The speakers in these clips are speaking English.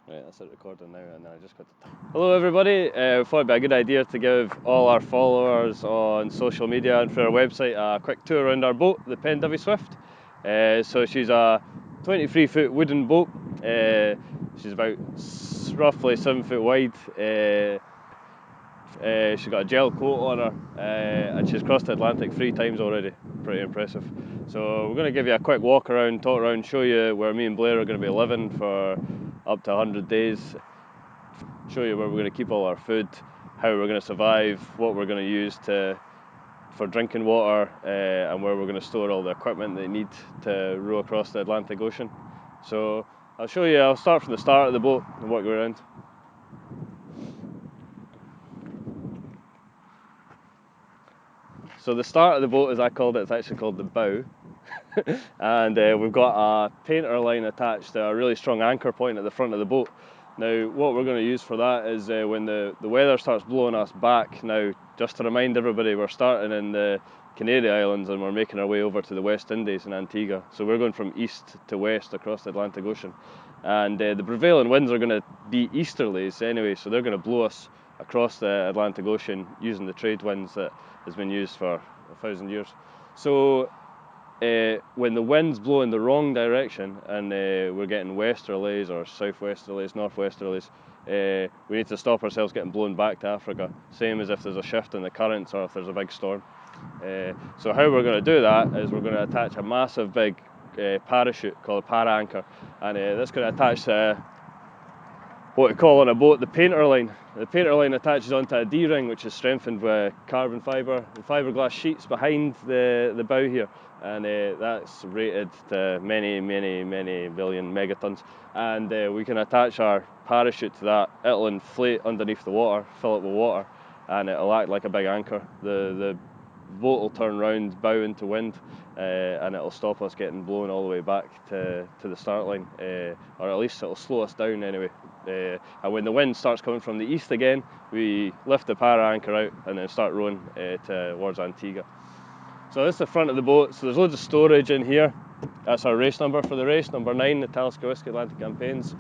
Right, that's it recording now, and then I just got to. Hello, everybody. Thought it'd be a good idea to give all our followers on social media and through our website a quick tour around our boat, the Pendovey Swift. So she's a 23-foot wooden boat. She's about roughly 7 foot wide. She's got a gel coat on her, and she's crossed the Atlantic 3 times already. Pretty impressive. So we're going to give you a quick walk around, talk around, show you where me and Blair are going to be living for up to 100 days. Show you where we're going to keep all our food, how we're going to survive, what we're going to use for drinking water, and where we're going to store all the equipment they need to row across the Atlantic Ocean. So I'll show you. I'll start from the start of the boat and walk you around. So the start of the boat, as I called it, it's actually called the bow. And we've got a painter line attached to a really strong anchor point at the front of the boat. Now what we're going to use for that is when the weather starts blowing us back. Now just to remind everybody, we're starting in the Canary Islands and we're making our way over to the West Indies and Antigua. So we're going from east to west across the Atlantic Ocean. And the prevailing winds are going to be easterlies anyway, so they're going to blow us across the Atlantic Ocean using the trade winds that has been used for 1,000 years. So when the winds blow in the wrong direction and we're getting westerlies or southwesterlies, northwesterlies, we need to stop ourselves getting blown back to Africa. Same as if there's a shift in the currents or if there's a big storm. So how we're going to do that is we're going to attach a massive big parachute called a para anchor, and that's going to attach what we call on a boat the painter line. The painter line attaches onto a D-ring which is strengthened with carbon fibre and fiberglass sheets behind the bow here, and that's rated to many billion megatons, and we can attach our parachute to that. It'll inflate underneath the water, fill it with water, and it'll act like a big anchor. The boat will turn round, bow into wind, and it'll stop us getting blown all the way back to the start line, or at least it'll slow us down anyway. And when the wind starts coming from the east again, we lift the para anchor out and then start rowing towards Antigua. So this is the front of the boat, so there's loads of storage in here. That's our race number for the race, number 9, the Talisker Whisky Atlantic Campaigns.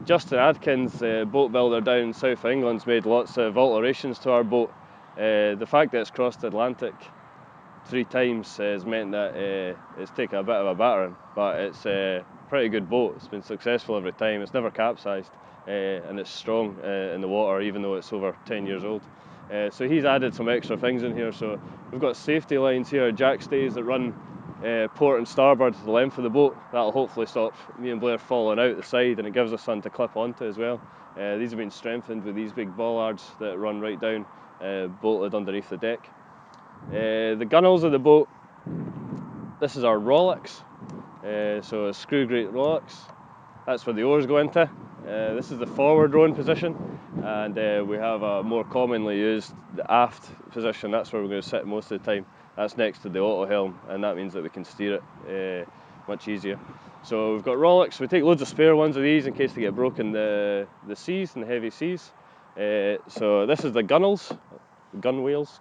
Justin Adkins, boat builder down in South England's made lots of alterations to our boat. The fact that it's crossed the Atlantic 3 times has meant that it's taken a bit of a battering, but it's a pretty good boat. It's been successful every time. It's never capsized, and it's strong in the water even though it's over 10 years old. So he's added some extra things in here. So we've got safety lines here, jack stays that run port and starboard the length of the boat. That'll hopefully stop me and Blair falling out the side, and it gives us something to clip onto as well. These have been strengthened with these big bollards that run right down, bolted underneath the deck. The gunnels of the boat, this is our Rolex, so a screw grate Rolex. That's where the oars go into. This is the forward rowing position, and we have a more commonly used, the aft position. That's where we're going to sit most of the time. That's next to the autohelm, and that means that we can steer it much easier. So we've got Rolex. We take loads of spare ones of these in case they get broken the seas and the heavy seas. So this is the gunnels, gunnels.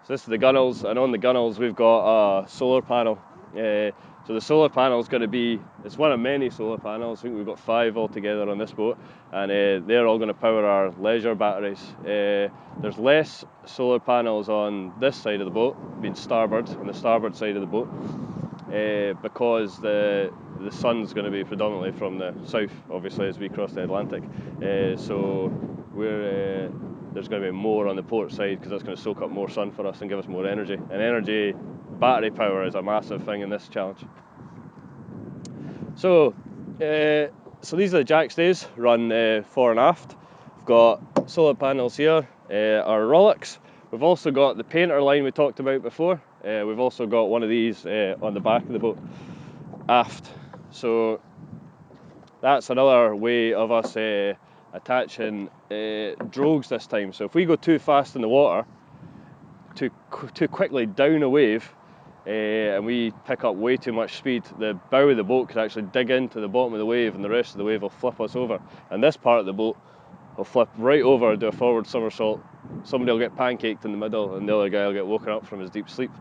So this is the gunnels, and on the gunnels we've got a solar panel. So the solar panel is going to be, it's one of many solar panels. I think we've got 5 altogether on this boat, and they're all going to power our leisure batteries. There's less solar panels on this side of the boat, being starboard, on the starboard side of the boat, because the sun's going to be predominantly from the south, obviously, as we cross the Atlantic. So there's going to be more on the port side because that's going to soak up more sun for us and give us more energy. And energy, battery power is a massive thing in this challenge. So these are the jack stays, run fore and aft. We've got solar panels here, our Rolex. We've also got the painter line we talked about before. We've also got one of these on the back of the boat, aft. So that's another way of us attaching drogues this time. So if we go too fast in the water, too quickly down a wave, and we pick up way too much speed, the bow of the boat could actually dig into the bottom of the wave, and the rest of the wave will flip us over. And this part of the boat will flip right over, do a forward somersault. Somebody will get pancaked in the middle, and the other guy will get woken up from his deep sleep.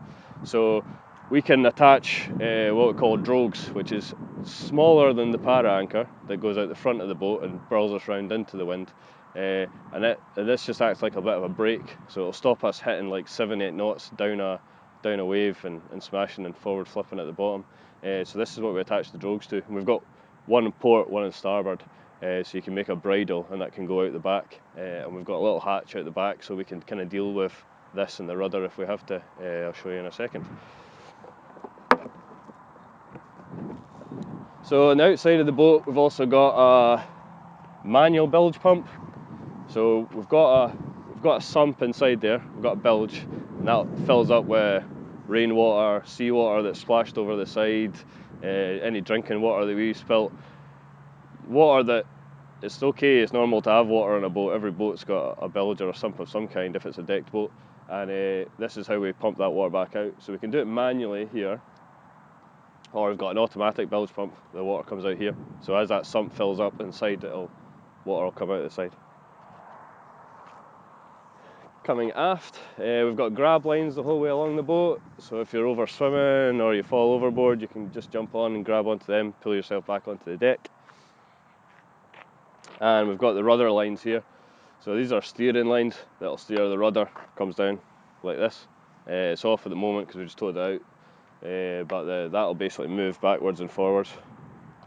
So we can attach what we call drogues, which is smaller than the para anchor that goes out the front of the boat and burls us round into the wind. And this just acts like a bit of a brake, so it'll stop us hitting like 7-8 knots down a wave and smashing and forward flipping at the bottom. So this is what we attach the drogues to. And we've got one in port, one in starboard, so you can make a bridle and that can go out the back. And we've got a little hatch out the back so we can kind of deal with this and the rudder if we have to. I'll show you in a second. So on the outside of the boat we've also got a manual bilge pump. So we've got a sump inside there, we've got a bilge, and that fills up with rainwater, seawater that's splashed over the side, any drinking water that we've spilt. Water that, it's okay, it's normal to have water on a boat, every boat's got a bilge or a sump of some kind if it's a decked boat, and this is how we pump that water back out. So we can do it manually here, or we've got an automatic bilge pump, the water comes out here. So as that sump fills up inside, water will come out the side. Coming aft, we've got grab lines the whole way along the boat, so if you're over swimming or you fall overboard, you can just jump on and grab onto them, pull yourself back onto the deck. And we've got the rudder lines here, so these are steering lines that'll steer the rudder, comes down like this. It's off at the moment because we just towed it out, but that'll basically move backwards and forwards,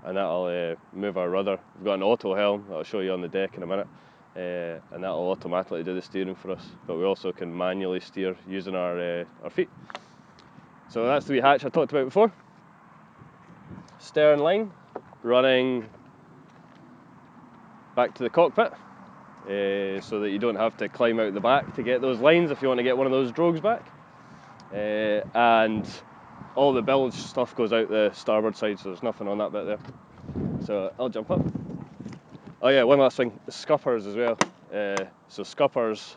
and that'll move our rudder. We've got an autohelm that I'll show you on the deck in a minute. And that'll automatically do the steering for us, but we also can manually steer using our feet. So that's the wee hatch I talked about before. Stern line running back to the cockpit, so that you don't have to climb out the back to get those lines if you want to get one of those drogues back. And all the bilge stuff goes out the starboard side, so there's nothing on that bit there. So I'll jump up. Oh yeah, one last thing, scuppers as well. So scuppers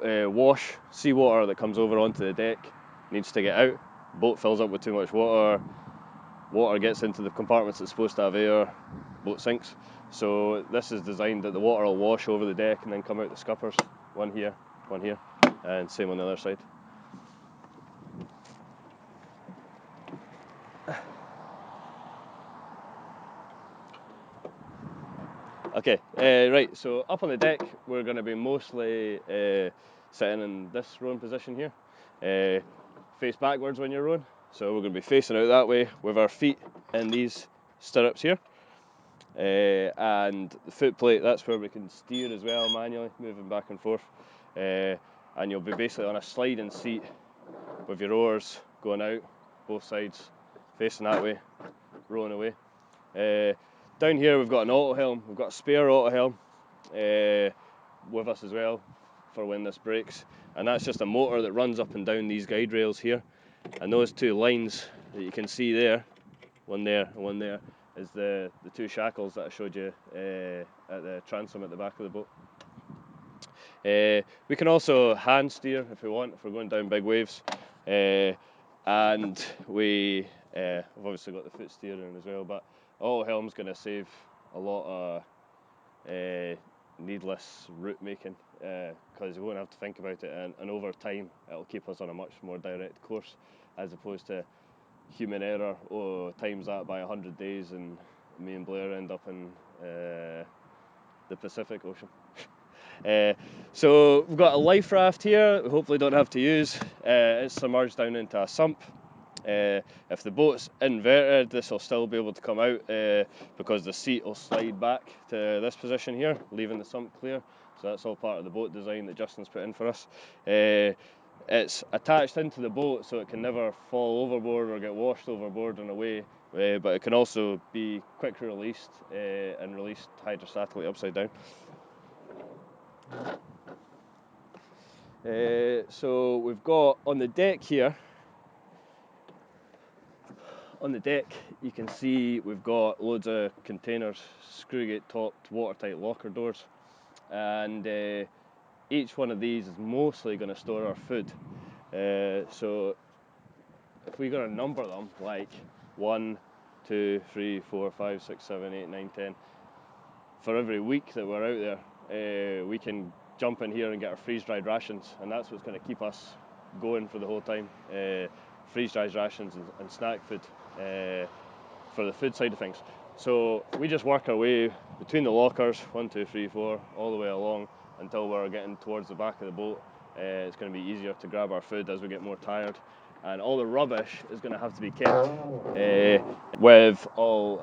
wash seawater that comes over onto the deck, needs to get out. Boat fills up with too much water, water gets into the compartments that's supposed to have air, boat sinks. So this is designed that the water will wash over the deck and then come out the scuppers. One here, and same on the other side. Okay, right, so up on the deck we're going to be mostly sitting in this rowing position here. Face backwards when you're rowing, so we're going to be facing out that way with our feet in these stirrups here. And the foot plate, that's where we can steer as well manually, moving back and forth. And you'll be basically on a sliding seat with your oars going out both sides, facing that way, rowing away. Down here we've got an autohelm, we've got a spare autohelm with us as well for when this breaks, and that's just a motor that runs up and down these guide rails here, and those two lines that you can see there, one there and one there, is the two shackles that I showed you at the transom at the back of the boat. We can also hand steer if we want, if we're going down big waves, and we've obviously got the foot steering as well, but autohelm's going to save a lot of needless route making, because we won't have to think about it, and over time it'll keep us on a much more direct course, as opposed to human error, times that by 100 days and me and Blair end up in the Pacific Ocean. So we've got a life raft here, we hopefully don't have to use. It's submerged down into a sump. If the boat's inverted, this will still be able to come out, because the seat will slide back to this position here, leaving the sump clear. So that's all part of the boat design that Justin's put in for us. It's attached into the boat so it can never fall overboard or get washed overboard and away, but it can also be quick released and released hydrostatically upside down. So we've got on the deck here, on the deck you can see we've got loads of containers, screw gate topped, watertight locker doors, and each one of these is mostly going to store our food. So if we're going to number them, like 1, 2, 3, 4, 5, 6, 7, 8, 9, 10, for every week that we're out there, we can jump in here and get our freeze-dried rations, and that's what's going to keep us going for the whole time. freeze-dried rations and snack food for the food side of things. So we just work our way between the lockers, 1, 2, 3, 4, all the way along until we're getting towards the back of the boat. It's going to be easier to grab our food as we get more tired. And all the rubbish is going to have to be kept with all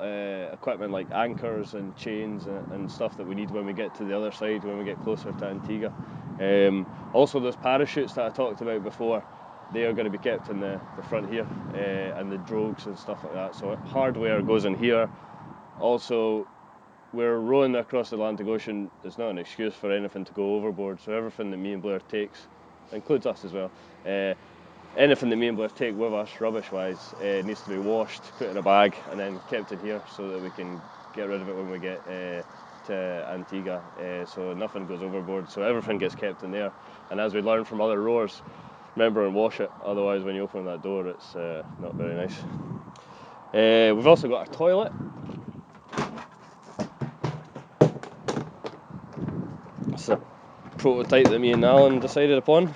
equipment like anchors and chains and stuff that we need when we get to the other side, when we get closer to Antigua. Also those parachutes that I talked about before, they are going to be kept in the front here, and the drogues and stuff like that. So hardware goes in here. Also, we're rowing across the Atlantic Ocean. There's not an excuse for anything to go overboard, so everything that me and Blair takes, includes us as well, anything that me and Blair take with us, rubbish-wise, needs to be washed, put in a bag, and then kept in here so that we can get rid of it when we get to Antigua. So nothing goes overboard, so everything gets kept in there. And as we learn from other rowers, remember and wash it, otherwise when you open that door it's not very nice. We've also got a toilet. It's a prototype that me and Alan decided upon.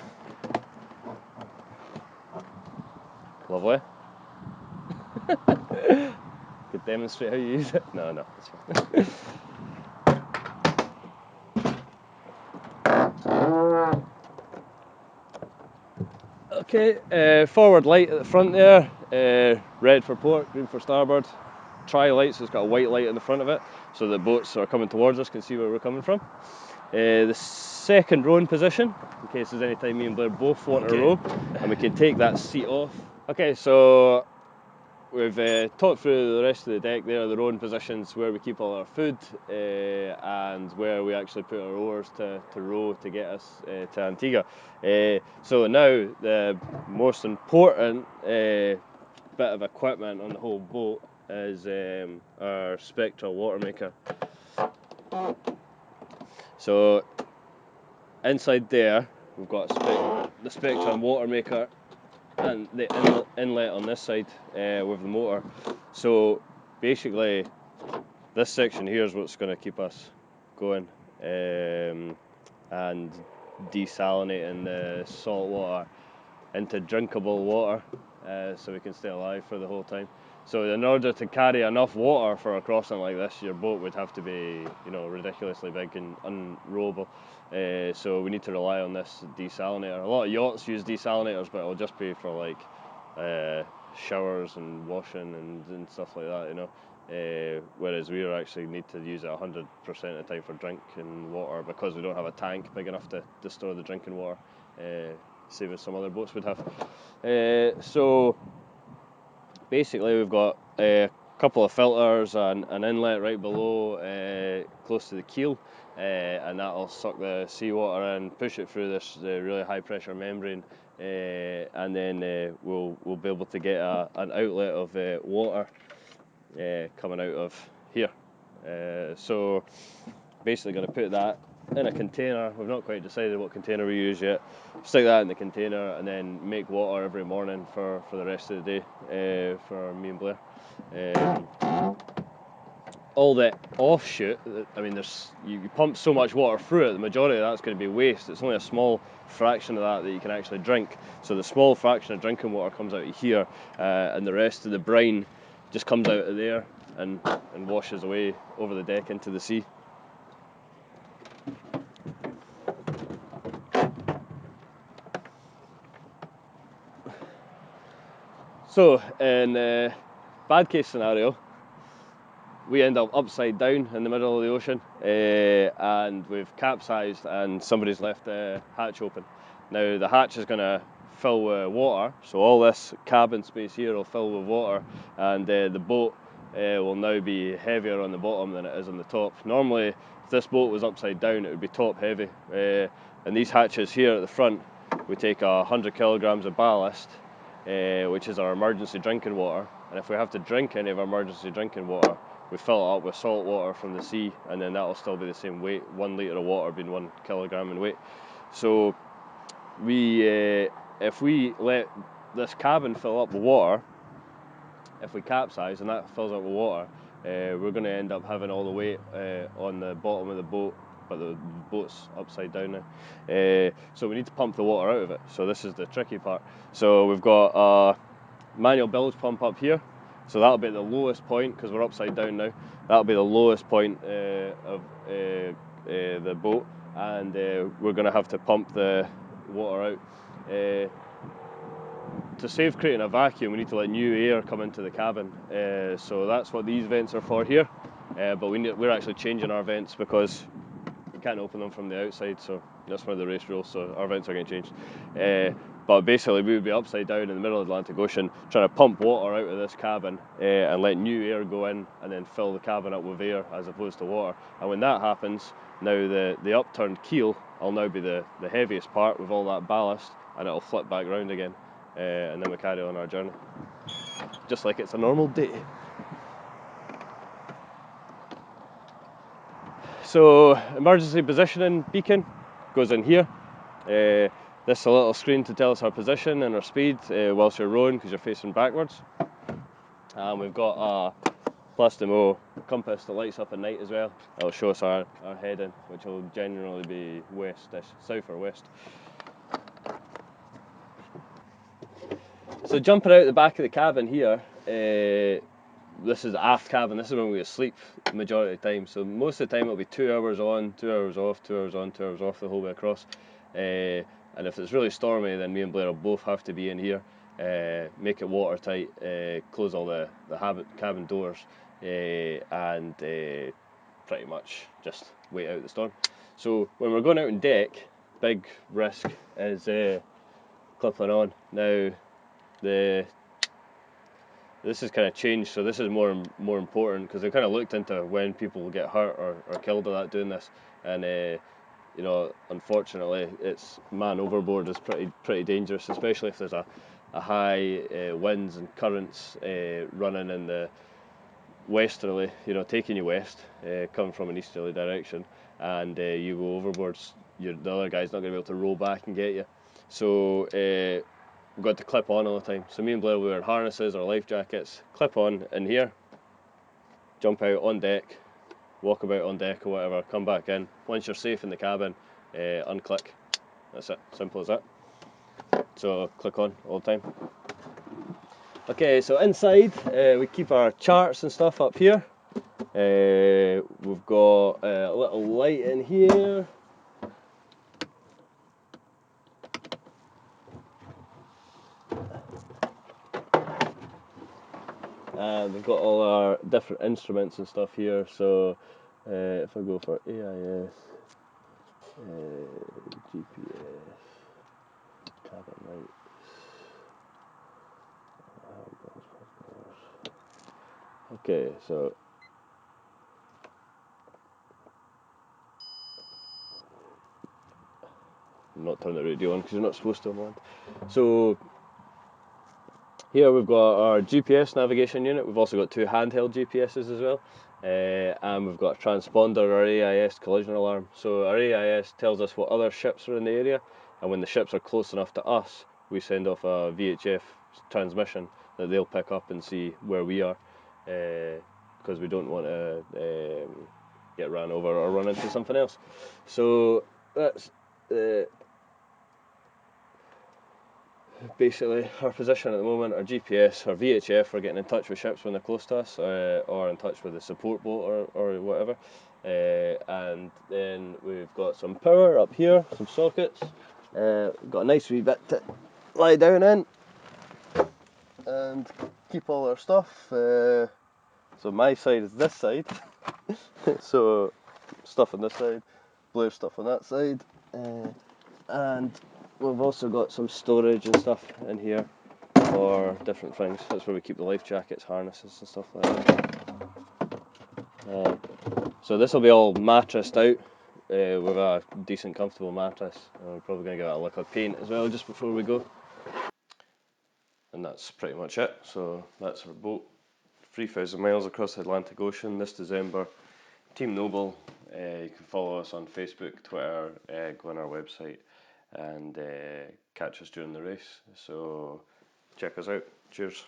Lovely. Could demonstrate how you use it. No, it's fine. Okay, forward light at the front there, red for port, green for starboard. Tri-light, so it's got a white light in the front of it, so that boats that are coming towards us can see where we're coming from. The second rowing position, in case there's any time me and Blair both want to row, and we can take that seat off. Okay, so we've talked through the rest of the deck there, the rowing positions, where we keep all our food, and where we actually put our oars to row to get us to Antigua. So now the most important bit of equipment on the whole boat is our spectral water maker. So inside there we've got the Spectrum water maker and the inlet on this side with the motor. So basically this section here is what's going to keep us going and desalinating the salt water into drinkable water so we can stay alive for the whole time. So in order to carry enough water for a crossing like this, your boat would have to be, ridiculously big and unrowable. So we need to rely on this desalinator. A lot of yachts use desalinators, but it'll just be for like showers and washing and stuff like that, whereas we actually need to use it 100% of the time for drinking water because we don't have a tank big enough to store the drinking water, same as some other boats would have. So basically we've got a couple of filters and an inlet right below, close to the keel, and that'll suck the seawater in, push it through this really high pressure membrane, and then we'll be able to get an outlet of water coming out of here. So basically going to put that in a container. We've not quite decided what container we use yet. Stick that in the container and then make water every morning for the rest of the day for me and Blair. All the offshoot, you pump so much water through it, the majority of that's going to be waste. It's only a small fraction of that you can actually drink. So the small fraction of drinking water comes out of here, and the rest of the brine just comes out of there and washes away over the deck into the sea. So in bad case scenario, we end up upside down in the middle of the ocean, and we've capsized and somebody's left the hatch open. Now the hatch is going to fill with water, so all this cabin space here will fill with water, and the boat will now be heavier on the bottom than it is on the top. Normally, if this boat was upside down, it would be top heavy, and these hatches here at the front, we take 100 kilograms of ballast, which is our emergency drinking water, and if we have to drink any of our emergency drinking water, we fill it up with salt water from the sea, and then that'll still be the same weight, 1 litre of water being 1 kilogram in weight. So if we let this cabin fill up with water, if we capsize and that fills up with water, we're going to end up having all the weight on the bottom of the boat, but the boat's upside down now. So we need to pump the water out of it. So this is the tricky part. So we've got manual bilge pump up here, so that'll be the lowest point because we're upside down now. That'll be the lowest point of the boat, and we're going to have to pump the water out. To save creating a vacuum, we need to let new air come into the cabin, so that's what these vents are for here. But we're actually changing our vents because you can't open them from the outside, so that's one of the race rules, so our vents are getting changed. But basically we would be upside down in the middle of the Atlantic Ocean trying to pump water out of this cabin and let new air go in and then fill the cabin up with air as opposed to water. And when that happens, now the upturned keel will now be the heaviest part with all that ballast, and it'll flip back round again, and then we carry on our journey just like it's a normal day. So emergency positioning beacon goes in here. This is a little screen to tell us our position and our speed whilst you're rowing because you're facing backwards. And we've got a Plastimo compass that lights up at night as well. It'll show us our heading, which will generally be west-ish, south or west. So jumping out the back of the cabin here, this is the aft cabin. This is when we sleep the majority of the time. So most of the time it'll be 2 hours on, 2 hours off, 2 hours on, 2 hours off the whole way across. And if it's really stormy, then me and Blair will both have to be in here, make it watertight, close all the cabin doors, and pretty much just wait out the storm. So when we're going out on deck, big risk is clipping on. Now this has kind of changed, so this is more important because they've kind of looked into when people get hurt or killed or that doing this, and you know, unfortunately, it's man overboard is pretty dangerous, especially if there's a high winds and currents running in the westerly, you know, taking you west, coming from an easterly direction, and you go overboard, the other guy's not going to be able to row back and get you. So we've got to clip on all the time. So me and Blair, we wear harnesses or life jackets, clip on in here, jump out on deck, walk about on deck or whatever, come back in. Once you're safe in the cabin, unclick. That's it, simple as that. So click on all the time. Okay, so inside we keep our charts and stuff up here. We've got a little light in here. And we've got all our different instruments and stuff here. So if I go for AIS, GPS, cabin lights, okay, so I'm not turning the radio on because you're not supposed to on land. So here we've got our GPS navigation unit. We've also got 2 handheld GPSs as well, and we've got a transponder, our AIS collision alarm. So our AIS tells us what other ships are in the area, and when the ships are close enough to us, we send off a VHF transmission that they'll pick up and see where we are, because we don't want to get ran over or run into something else. So that's basically our position at the moment. Our GPS, our VHF for getting in touch with ships when they're close to us, or in touch with the support boat or whatever, and then we've got some power up here, some sockets, we've got a nice wee bit to lie down in and keep all our stuff. So my side is this side, so stuff on this side, Blair's stuff on that side, and we've also got some storage and stuff in here for different things. That's where we keep the life jackets, harnesses and stuff like that. So this will be all mattressed out with a decent comfortable mattress. We're probably going to give it a lick of paint as well just before we go. And that's pretty much it. So that's our boat, 3,000 miles across the Atlantic Ocean this December. Team Noble. You can follow us on Facebook, Twitter, go on our website and catch us during the race. So check us out. Cheers.